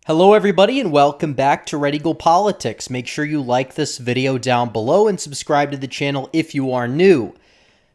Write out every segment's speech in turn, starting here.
Hello everybody and welcome back to Red Eagle Politics. Make sure you like this video down below and subscribe to the channel if you are new.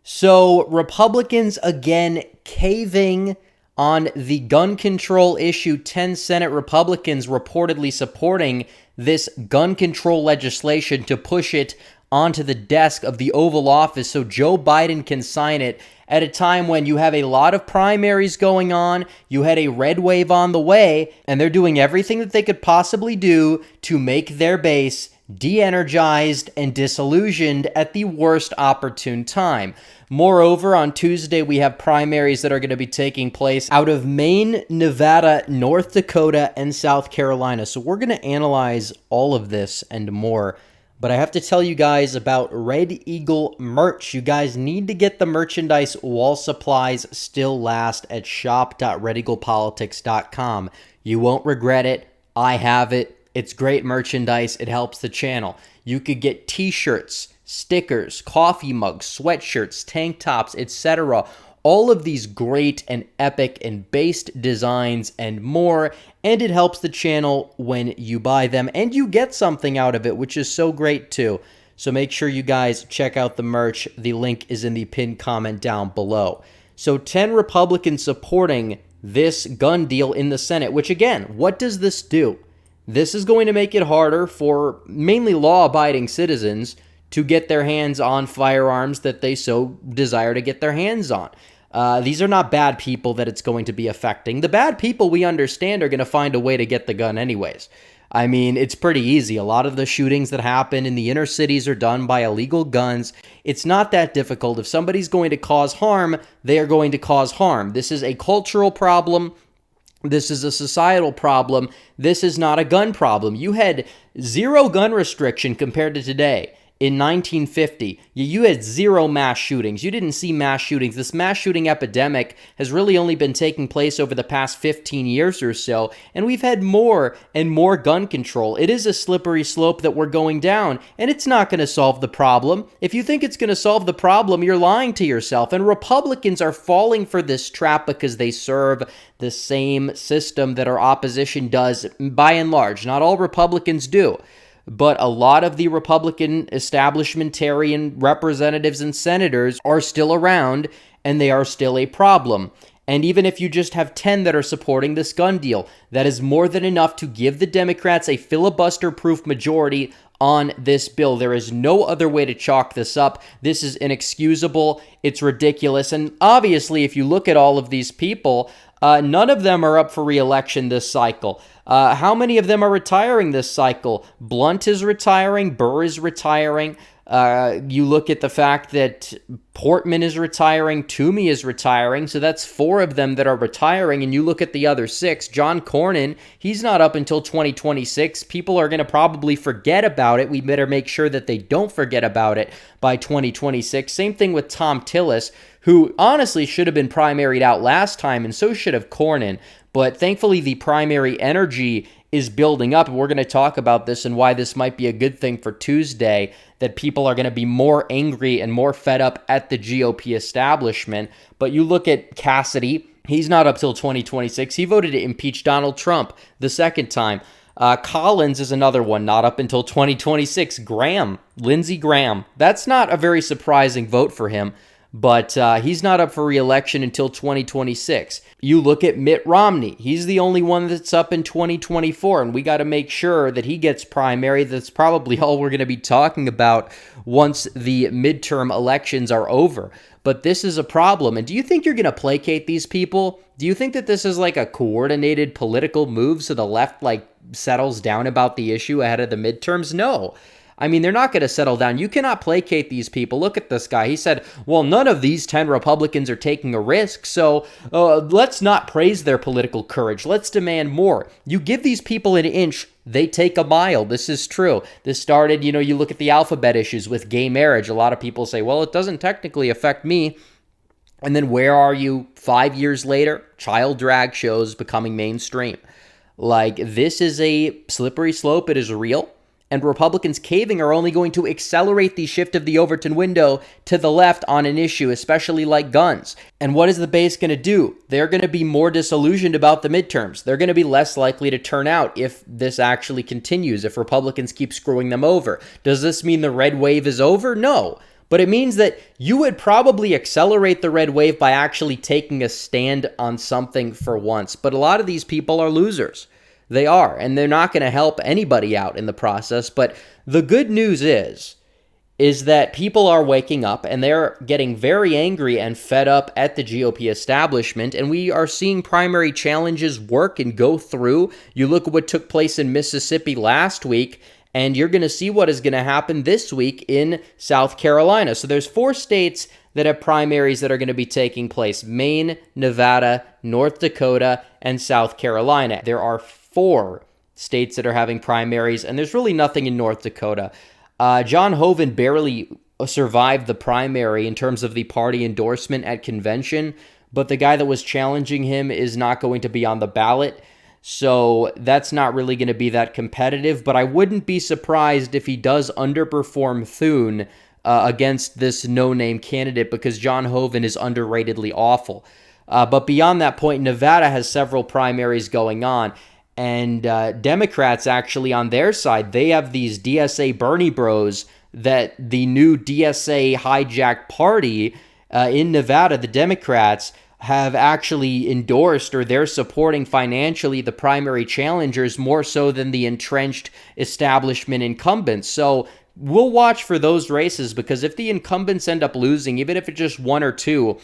So Republicans again caving on the gun control issue. 10 Senate Republicans reportedly supporting this gun control legislation to push it onto the desk of the Oval Office so Joe Biden can sign it at a time when you have a lot of primaries going on, you had a red wave on the way, and they're doing everything that they could possibly do to make their base de-energized and disillusioned at the worst opportune time. Moreover, on Tuesday, we have primaries that are going to be taking place out of Maine, Nevada, North Dakota, and South Carolina. So we're going to analyze all of this and more. But I have to tell you guys about Red Eagle merch. You guys need to get the merchandise while supplies still last at shop.redeaglepolitics.com. You won't regret it. I have it. It's great merchandise. It helps the channel. You could get t-shirts, stickers, coffee mugs, sweatshirts, tank tops, etc. All of these great and epic and based designs and more, and it helps the channel when you buy them, and you get something out of it, which is so great too. So make sure you guys check out the merch. The link is in the pinned comment down below. So 10 Republicans supporting this gun deal in the Senate, which again, what does this do? This is going to make it harder for mainly law-abiding citizens to get their hands on firearms that they so desire to get their hands on. These are not bad people that it's going to be affecting. The bad people, we understand, are going to find a way to get the gun anyways. I mean, it's pretty easy. A lot of the shootings that happen in the inner cities are done by illegal guns. It's not that difficult. If somebody's going to cause harm, they are going to cause harm. This is a cultural problem. This is a societal problem. This is not a gun problem. You had zero gun restriction compared to today. In 1950, you had zero mass shootings. You didn't see mass shootings. This mass shooting epidemic has really only been taking place over the past 15 years or so, and we've had more and more gun control. It is a slippery slope that we're going down, and it's not going to solve the problem. If you think it's going to solve the problem, you're lying to yourself, and Republicans are falling for this trap because they serve the same system that our opposition does by and large. Not all Republicans do. But a lot of the Republican establishmentarian representatives and senators are still around, and they are still a problem. And even if you just have 10 that are supporting this gun deal, that is more than enough to give the Democrats a filibuster-proof majority on this bill. There is no other way to chalk this up. This is inexcusable. It's ridiculous. And obviously, if you look at all of these people, none of them are up for re-election this cycle. How many of them are retiring this cycle? Blunt is retiring. Burr is retiring. You look at the fact that Portman is retiring. Toomey is retiring. So that's 4 of them that are retiring. And you look at the other 6. John Cornyn, he's not up until 2026. People are going to probably forget about it. We better make sure that they don't forget about it by 2026. Same thing with Tom Tillis, who honestly should have been primaried out last time, and so should have Cornyn. But thankfully, the primary energy is building up, and we're going to talk about this and why this might be a good thing for Tuesday, that people are going to be more angry and more fed up at the GOP establishment. But you look at Cassidy, he's not up till 2026. He voted to impeach Donald Trump the second time. Collins is another one, not up until 2026. Graham, Lindsey Graham, that's not a very surprising vote for him. But he's not up for re-election until 2026. You look at Mitt Romney. He's the only one that's up in 2024, and we got to make sure that he gets primary. That's probably all we're going to be talking about once the midterm elections are over. But this is a problem. And do you think you're going to placate these people? Do you think that this is like a coordinated political move so the left settles down about the issue ahead of the midterms? No. I mean, they're not going to settle down. You cannot placate these people. Look at this guy. He said, well, none of these 10 Republicans are taking a risk, so let's not praise their political courage. Let's demand more. You give these people an inch, they take a mile. This is true. This started, you look at the alphabet issues with gay marriage. A lot of people say, well, it doesn't technically affect me. And then where are you 5 years later? Child drag shows becoming mainstream. This is a slippery slope. It is real. And Republicans caving are only going to accelerate the shift of the Overton window to the left on an issue, especially like guns. And what is the base going to do? They're going to be more disillusioned about the midterms. They're going to be less likely to turn out if this actually continues, if Republicans keep screwing them over. Does this mean the red wave is over? No. But it means that you would probably accelerate the red wave by actually taking a stand on something for once. But a lot of these people are losers. They are, and they're not going to help anybody out in the process. But the good news is that people are waking up and they're getting very angry and fed up at the GOP establishment, and we are seeing primary challenges work and go through. You look at what took place in Mississippi last week, and you're going to see what is going to happen this week in South Carolina. So there's 4 states that have primaries that are going to be taking place: Maine, Nevada, North Dakota, and South Carolina. There are 4 states that are having primaries, and there's really nothing in North Dakota. John Hoeven barely survived the primary in terms of the party endorsement at convention, but the guy that was challenging him is not going to be on the ballot, so that's not really going to be that competitive. But I wouldn't be surprised if he does underperform Thune against this no-name candidate, because John Hoeven is underratedly awful. But beyond that point, Nevada has several primaries going on. And Democrats actually on their side, they have these DSA Bernie bros that the new DSA hijacked party in Nevada, the Democrats, have actually endorsed, or they're supporting financially the primary challengers more so than the entrenched establishment incumbents. So we'll watch for those races, because if the incumbents end up losing, even if it's just 1 or 2,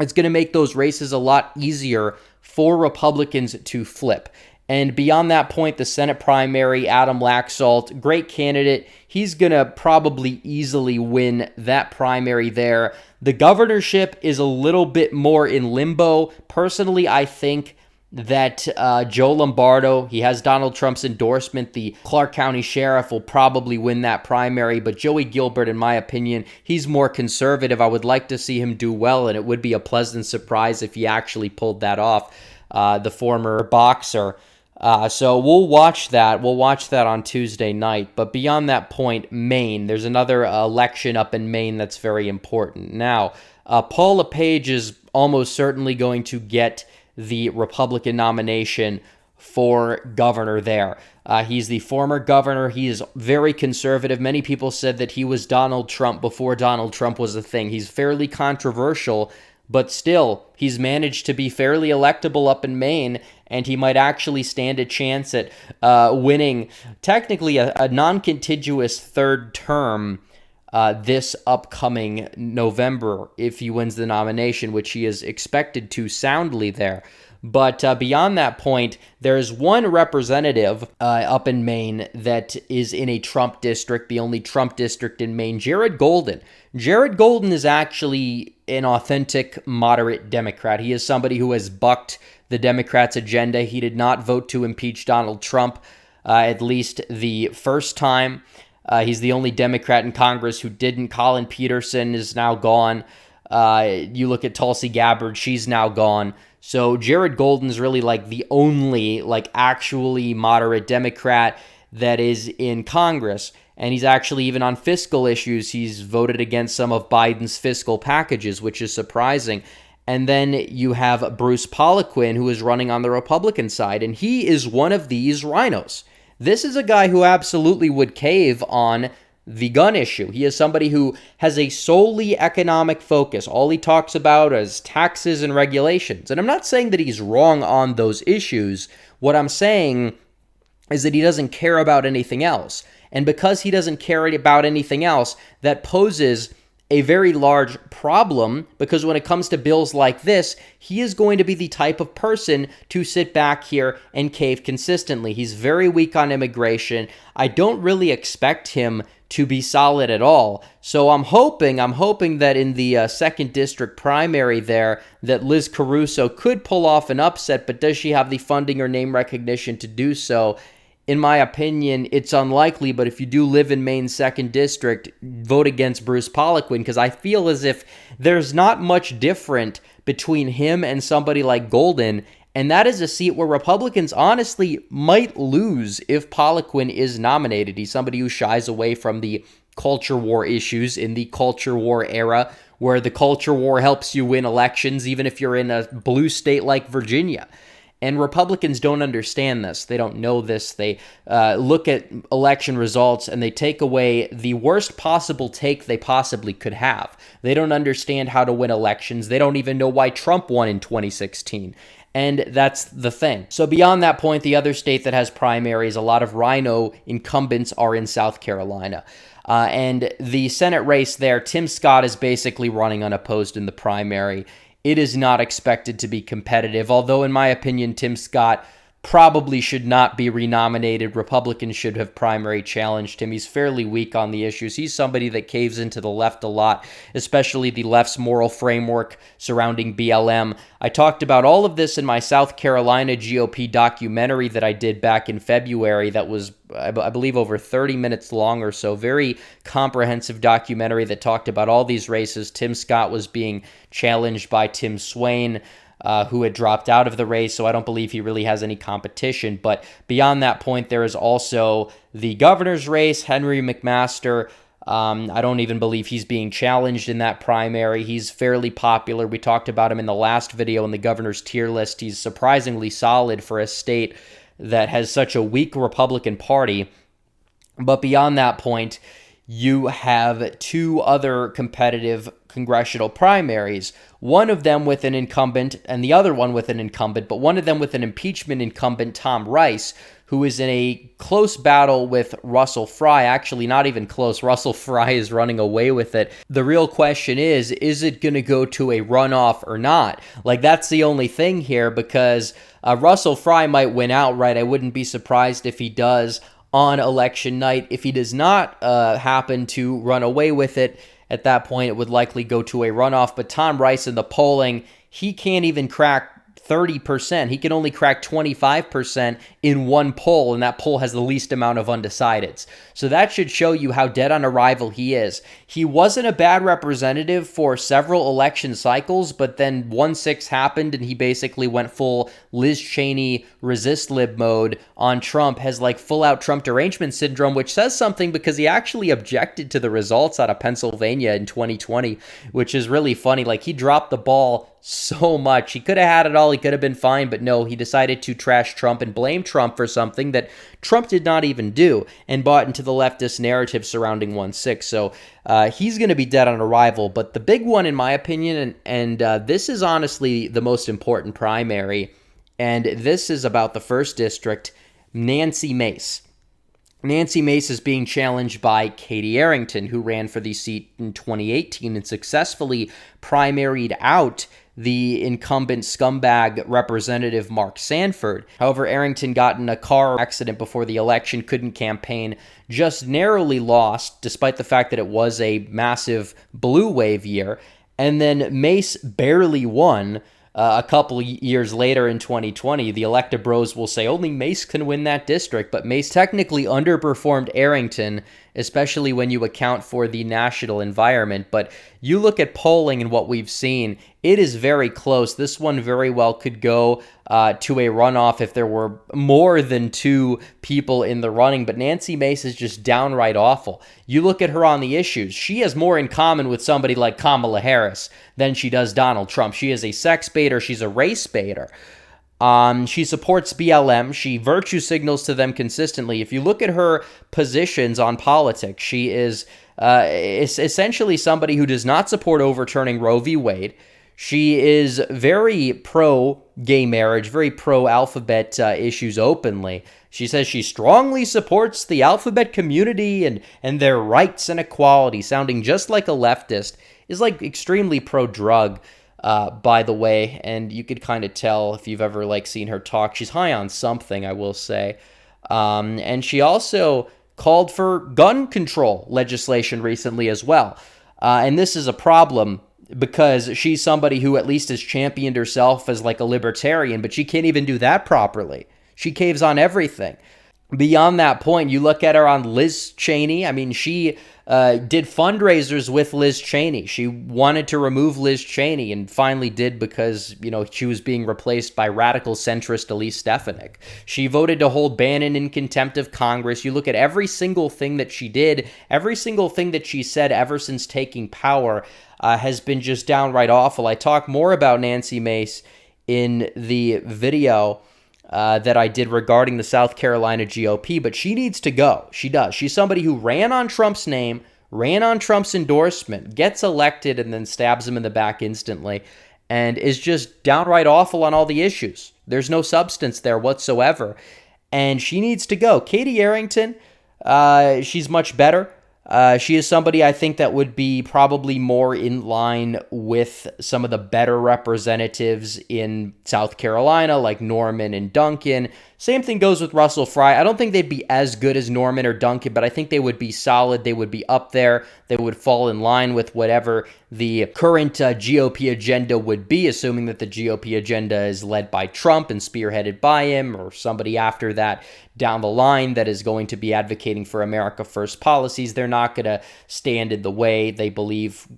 it's going to make those races a lot easier for Republicans to flip. And beyond that point, the Senate primary, Adam Laxalt, great candidate. He's going to probably easily win that primary there. The governorship is a little bit more in limbo. Personally, I think that Joe Lombardo, he has Donald Trump's endorsement. The Clark County sheriff will probably win that primary, but Joey Gilbert, in my opinion, he's more conservative. I would like to see him do well, and it would be a pleasant surprise if he actually pulled that off, the former boxer. So we'll watch that. We'll watch that on Tuesday night. But beyond that point, Maine. There's another election up in Maine that's very important. Now, Paul LePage is almost certainly going to get the Republican nomination for governor there. He's the former governor. He is very conservative. Many people said that he was Donald Trump before Donald Trump was a thing. He's fairly controversial, but still, he's managed to be fairly electable up in Maine, and he might actually stand a chance at winning technically a non-contiguous third term this upcoming November if he wins the nomination, which he is expected to soundly there. But beyond that point, there's one representative up in Maine that is in a Trump district, the only Trump district in Maine, Jared Golden. Jared Golden is actually an authentic moderate Democrat. He is somebody who has bucked the Democrats' agenda. He did not vote to impeach Donald Trump, at least the first time. He's the only Democrat in Congress who didn't. Colin Peterson is now gone. You look at Tulsi Gabbard, she's now gone. So Jared Golden's really like the only actually moderate Democrat that is in Congress. And he's actually, even on fiscal issues, he's voted against some of Biden's fiscal packages, which is surprising. And then you have Bruce Poliquin, who is running on the Republican side, and he is one of these rhinos. This is a guy who absolutely would cave on the gun issue. He is somebody who has a solely economic focus. All he talks about is taxes and regulations. And I'm not saying that he's wrong on those issues. What I'm saying is that he doesn't care about anything else. And because he doesn't care about anything else, that poses a very large problem, because when it comes to bills like this, he is going to be the type of person to sit back here and cave consistently. He's very weak on immigration. I don't really expect him to be solid at all. So I'm hoping that in the 2nd District primary there, that Liz Caruso could pull off an upset, but does she have the funding or name recognition to do so? In my opinion, it's unlikely, but if you do live in Maine's 2nd District, vote against Bruce Poliquin, because I feel as if there's not much different between him and somebody like Golden, And that is a seat where Republicans honestly might lose if Poliquin is nominated. He's somebody who shies away from the culture war issues in the culture war era, where the culture war helps you win elections, even if you're in a blue state like Virginia. And Republicans don't understand this. They don't know this. They look at election results and they take away the worst possible take they possibly could have. They don't understand how to win elections. They don't even know why Trump won in 2016. And that's the thing. So beyond that point, the other state that has primaries, a lot of rhino incumbents are in South Carolina. And the Senate race there, Tim Scott is basically running unopposed in the primary. It is not expected to be competitive, although in my opinion, Tim Scott probably should not be renominated. Republicans should have primary challenged him. He's fairly weak on the issues. He's somebody that caves into the left a lot, especially the left's moral framework surrounding BLM. I talked about all of this in my South Carolina GOP documentary that I did back in February that was, I believe, over 30 minutes long or so. Very comprehensive documentary that talked about all these races. Tim Scott was being challenged by Tim Swain, who had dropped out of the race, so I don't believe he really has any competition. But beyond that point, there is also the governor's race, Henry McMaster. I don't even believe he's being challenged in that primary. He's fairly popular. We talked about him in the last video in the governor's tier list. He's surprisingly solid for a state that has such a weak Republican Party. But beyond that point, you have two other competitive congressional primaries, one of them with an incumbent and the other one with an incumbent, but one of them with an impeachment incumbent, Tom Rice, who is in a close battle with Russell Fry. Actually, not even close. Russell Fry is running away with it. The real question is it going to go to a runoff or not? Like, that's the only thing here, because Russell Fry might win outright. I wouldn't be surprised if he does on election night. If he does not happen to run away with it, at that point it would likely go to a runoff. But Tom Rice in the polling, he can't even crack 30%. He can only crack 25% in one poll, and that poll has the least amount of undecideds. So that should show you how dead on arrival he is. He wasn't a bad representative for several election cycles, but then 1/6 happened and he basically went full Liz Cheney resist lib mode on Trump, has like full out Trump derangement syndrome, which says something because he actually objected to the results out of Pennsylvania in 2020, which is really funny. Like, he dropped the ball so much. He could have had it all. He could have been fine, but no, he decided to trash Trump and blame Trump for something that Trump did not even do, and bought into the leftist narrative surrounding 1/6. So he's going to be dead on arrival. But the big one, in my opinion, and this is honestly the most important primary, and this is about the 1st District, Nancy Mace. Nancy Mace is being challenged by Katie Arrington, who ran for the seat in 2018 and successfully primaried out the incumbent scumbag representative Mark Sanford. However, Arrington got in a car accident before the election, couldn't campaign, just narrowly lost, despite the fact that it was a massive blue wave year. And then Mace barely won. A couple years later in 2020, the electabros will say only Mace can win that district, but Mace technically underperformed Arrington, especially when you account for the national environment. But you look at polling and what we've seen, it is very close. This one very well could go to a runoff if there were more than 2 people in the running, but Nancy Mace is just downright awful. You look at her on the issues, she has more in common with somebody like Kamala Harris than she does Donald Trump. She is a sex baiter, she's a race baiter. She supports BLM. She virtue signals to them consistently. If you look at her positions on politics, she is essentially somebody who does not support overturning Roe v. Wade. She is very pro-gay marriage, very pro-alphabet issues openly. She says she strongly supports the alphabet community and their rights and equality, sounding just like a leftist, is like extremely pro-drug. By the way, and you could kind of tell if you've ever like seen her talk. She's high on something, I will say. And she also called for gun control legislation recently as well. And this is a problem because she's somebody who at least has championed herself as like a libertarian, but she can't even do that properly. She caves on everything. beyond that point, you look at her on Liz Cheney. I mean, she did fundraisers with Liz Cheney. She wanted to remove Liz Cheney and finally did because, she was being replaced by radical centrist Elise Stefanik. She voted to hold Bannon in contempt of Congress. You look at every single thing that she did, every single thing that she said ever since taking power has been just downright awful. I talk more about Nancy Mace in the video that I did regarding the South Carolina GOP, but she needs to go. She does. She's somebody who ran on Trump's name, ran on Trump's endorsement, gets elected, and then stabs him in the back instantly, and is just downright awful on all the issues. There's no substance there whatsoever, and she needs to go. Katie Arrington, she's much better. She is somebody I think that would be probably more in line with some of the better representatives in South Carolina, like Norman and Duncan. Same thing goes with Russell Fry. I don't think they'd be as good as Norman or Duncan, but I think they would be solid. They would be up there. They would fall in line with whatever the current GOP agenda would be, assuming that the GOP agenda is led by Trump and spearheaded by him, or somebody after that down the line that is going to be advocating for America First policies. They're not going to stand in the way. They believe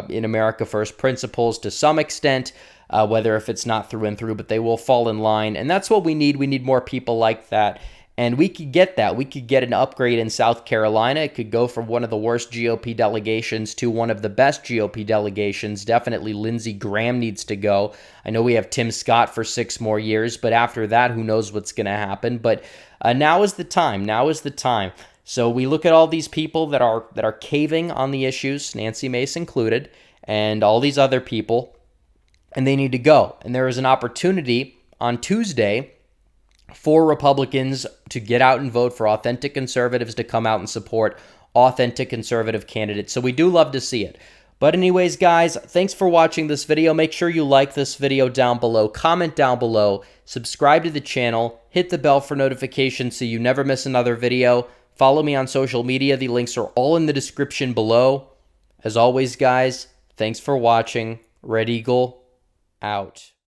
in America First principles to some extent, whether if it's not through and through, but they will fall in line. And that's what we need. We need more people like that. And we could get that. We could get an upgrade in South Carolina. It could go from one of the worst GOP delegations to one of the best GOP delegations. Definitely Lindsey Graham needs to go. I know we have Tim Scott for 6 more years, but after that, who knows what's going to happen. But now is the time. Now is the time. So we look at all these people that are caving on the issues, Nancy Mace included, and all these other people, and they need to go. And there is an opportunity on Tuesday for Republicans to get out and vote for authentic conservatives to come out and support authentic conservative candidates. So we do love to see it. But anyways, guys, thanks for watching this video. Make sure you like this video down below, comment down below, subscribe to the channel, hit the bell for notifications so you never miss another video. Follow me on social media. The links are all in the description below. As always, guys, thanks for watching. Red Eagle, out.